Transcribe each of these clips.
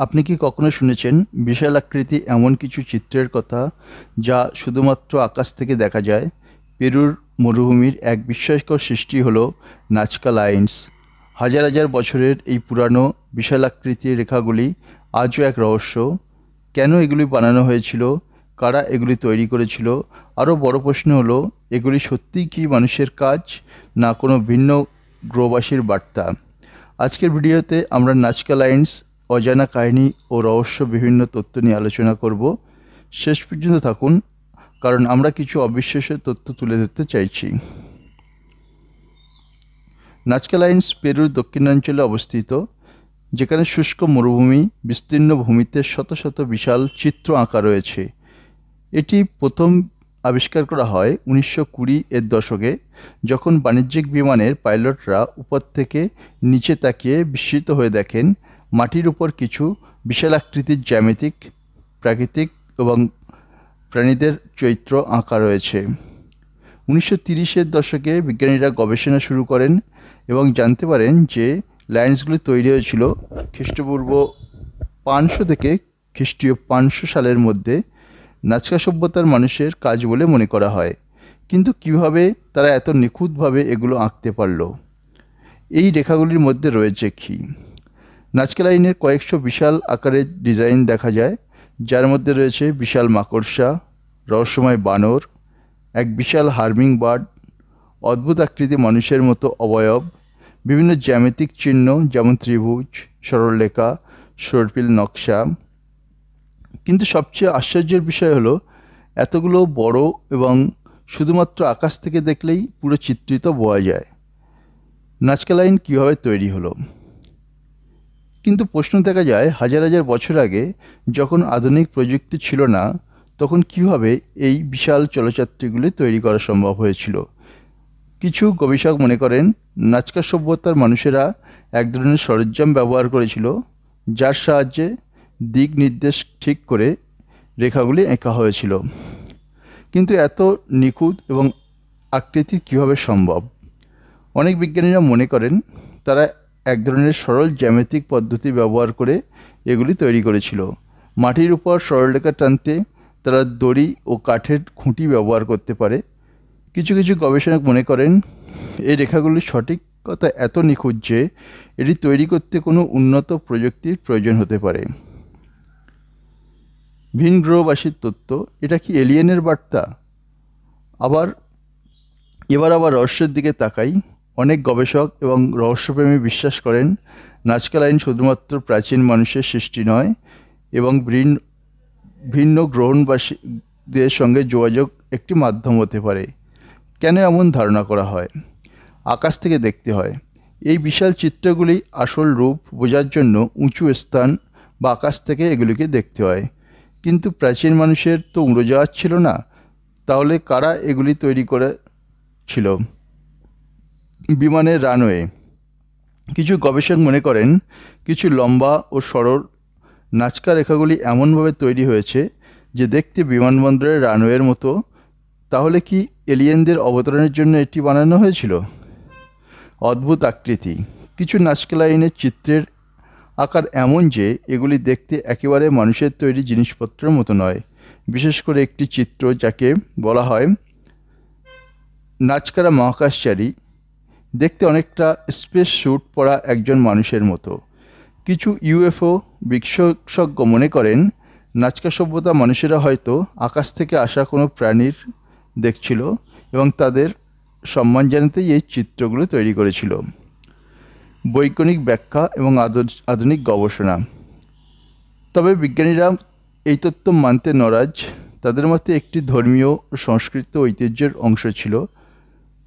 আপনি কি কখনো শুনেছেন বিশাল আকৃতি এমন কিছু চিত্রের কথা যা শুধুমাত্র আকাশ থেকে দেখা যায়? পেরুর মরুভূমির এক বিস্ময়কর সৃষ্টি হলো নাজকা লাইন্স। হাজার হাজার বছরের এই পুরানো বিশাল আকৃতির রেখাগুলি আজও এক রহস্য। কেন এগুলি বানানো হয়েছিল, কারা এগুলি তৈরি করেছিল, আরও বড় প্রশ্ন হলো এগুলি সত্যিই কি মানুষের কাজ, না কোনো ভিন্ন গ্রহবাসীর বার্তা? আজকের ভিডিওতে আমরা নাজকা লাইন্স অজানা কাহিনী ও রহস্য বিভিন্ন তথ্য নিয়ে আলোচনা করব। শেষ পর্যন্ত থাকুন, কারণ আমরা কিছু অবিশ্বাস্য তথ্য তুলে ধরতে চাইছি। নাজকা লাইন্স পেরুর দক্ষিণাঞ্চলে অবস্থিত, যেখানে শুষ্ক মরুভূমি, বিস্তীর্ণ ভূমিতে শত শত বিশাল চিত্র আঁকা রয়েছে। এটি প্রথম আবিষ্কার করা হয় 1920-এর দশকে, যখন বাণিজ্যিক বিমানের পাইলটরা উপর থেকে নিচে তাকিয়ে বিস্মিত হয়ে দেখেন মাটির উপর কিছু বিশাল আকৃতির জ্যামিতিক, প্রাকৃতিক এবং প্রাণীদের চিত্র আঁকা রয়েছে। 1930-এর দশকে বিজ্ঞানীরা গবেষণা শুরু করেন এবং জানতে পারেন যে লাইন্সগুলি তৈরি হয়েছিল খ্রিস্টপূর্ব 500 থেকে খ্রিস্টীয় 500 সালের মধ্যে। নাজকা সভ্যতার মানুষের কাজ বলে মনে করা হয়, কিন্তু কিভাবে তারা এত নিখুঁতভাবে এগুলো আঁকতে পারল? এই রেখাগুলির মধ্যে রয়েছে কি? নাজকা লাইনের কয়েকশো বিশাল আকারের ডিজাইন দেখা যায়, যার মধ্যে রয়েছে বিশাল মাকড়সা, রহস্যময় বানর, এক বিশাল হার্মিং বার্ড, অদ্ভুত আকৃতি মানুষের মতো অবয়ব, বিভিন্ন জ্যামিতিক চিহ্ন যেমন ত্রিভুজ, সরলরেখা, সর্পিল নকশা। কিন্তু সবচেয়ে আশ্চর্যের বিষয় হলো এতগুলো বড় এবং শুধুমাত্র আকাশ থেকে দেখলেই পুরো চিত্রিত বোঝা যায়। নাজকা লাইন কীভাবে তৈরি হলো? কিন্তু প্রশ্ন দেখা যায় হাজার হাজার বছর আগে, যখন আধুনিক প্রযুক্তি ছিল না, তখন কিভাবে এই বিশাল চলচ্চিত্রগুলি তৈরি করা সম্ভব হয়েছিল? কিছু গবেষক মনে করেন নাজকা সভ্যতার মানুষেরা এক ধরনের সরঞ্জাম ব্যবহার করেছিল, যার সাহায্যে দিক নির্দেশ ঠিক করে রেখাগুলি আঁকা হয়েছিল। কিন্তু এত নিখুঁত এবং আকৃতি কীভাবে সম্ভব? অনেক বিজ্ঞানীরা মনে করেন তারা এক ধরনের সরল জ্যামিতিক পদ্ধতি ব্যবহার করে এগুলি তৈরি করেছিল। মাটির উপর সরলরেখা টানতে তারা দড়ি ও কাঠের খুঁটি ব্যবহার করতে পারে। কিছু কিছু গবেষক মনে করেন এই রেখাগুলির সঠিকতা এত নিখুঁত যে এটি তৈরি করতে কোনো উন্নত প্রযুক্তির প্রয়োজন হতে পারে। ভিন গ্রহবাসীর তত্ত্ব, এটা কি এলিয়েনের বার্তা? এবার আবার রহস্যের দিকে তাকাই। অনেক গবেষক এবং রহস্যপ্রেমী বিশ্বাস করেন নাজকা লাইন শুধুমাত্র প্রাচীন মানুষের সৃষ্টি নয়, এবং ভিন্ন গ্রহণবাসীদের সঙ্গে যোগাযোগ একটি মাধ্যম হতে পারে। কেন এমন ধারণা করা হয়? আকাশ থেকে দেখতে হয়। এই বিশাল চিত্রগুলি আসল রূপ বোঝার জন্য উঁচু স্থান বা আকাশ থেকে এগুলিকে দেখতে হয়। কিন্তু প্রাচীন মানুষের তো উড়োজাহাজ ছিল না, তাহলে কারা এগুলি তৈরি করেছিল? বিমানের রানওয়ে। কিছু গবেষক মনে করেন কিছু লম্বা ও সরল নাজকা রেখাগুলি এমনভাবে তৈরি হয়েছে যে দেখতে বিমানবন্দরের রানওয়ের মতো। তাহলে কি এলিয়েনদের অবতরণের জন্য এটি বানানো হয়েছিল? অদ্ভুত আকৃতি। কিছু নাজকা লাইনের চিত্রের আকার এমন যে এগুলি দেখতে একেবারে মানুষের তৈরি জিনিসপত্রের মতো নয়। বিশেষ করে একটি চিত্র যাকে বলা হয় নাজকারা মহাকাশচারী, দেখতে অনেকটা স্পেস স্যুট পরা একজন মানুষের মতো। কিছু ইউএফও বিশেষজ্ঞ মনে করেন নাজকা সভ্যতা মানুষেরা হয়তো আকাশ থেকে আসা কোনো প্রাণীর দেখছিল এবং তাদের সম্মান জানাতেই এই চিত্রগুলো তৈরি করেছিল। বৈজ্ঞানিক ব্যাখ্যা এবং আধুনিক গবেষণা। তবে বিজ্ঞানীরা এই তত্ত্ব মানতে নারাজ। তাদের মতে একটি ধর্মীয় ও সংস্কৃত ঐতিহ্যের অংশ ছিল।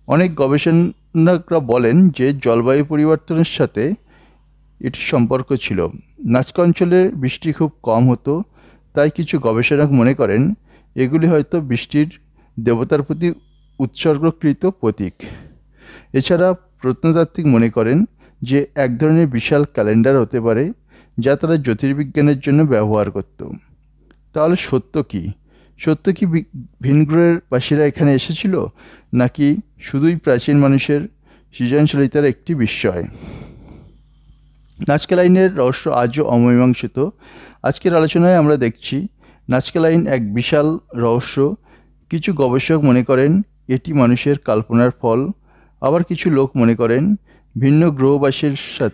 অনেক গবেষকরা বলেন যে জলবায়ু পরিবর্তনের সাথে এটির সম্পর্ক ছিল। নাজকা অঞ্চলে বৃষ্টি খুব কম হতো, তাই কিছু গবেষক মনে করেন এগুলি হয়তো বৃষ্টির দেবতার প্রতি উৎসর্গকৃত প্রতীক। এছাড়া প্রত্নতাত্ত্বিক মনে করেন যে এক ধরনের বিশাল ক্যালেন্ডার হতে পারে, যা তারা জ্যোতির্বিজ্ঞানের জন্য ব্যবহার করত। তাহলে সত্য কি? ভিন গ্রহের বাসীরা এখানে এসেছিল, নাকি শুধুই প্রাচীন মানুষের সৃজনশীলতার একটি বিস্ময়? নাজকা লাইনের রহস্য আজও অমীমাংসিত। আজকের আলোচনায় আমরা দেখছি নাজকা লাইন এক বিশাল রহস্য। কিছু গবেষক মনে করেন এটি মানুষের কল্পনার ফল, আবার কিছু লোক মনে করেন ভিন্ন গ্রহবাসীর সাথে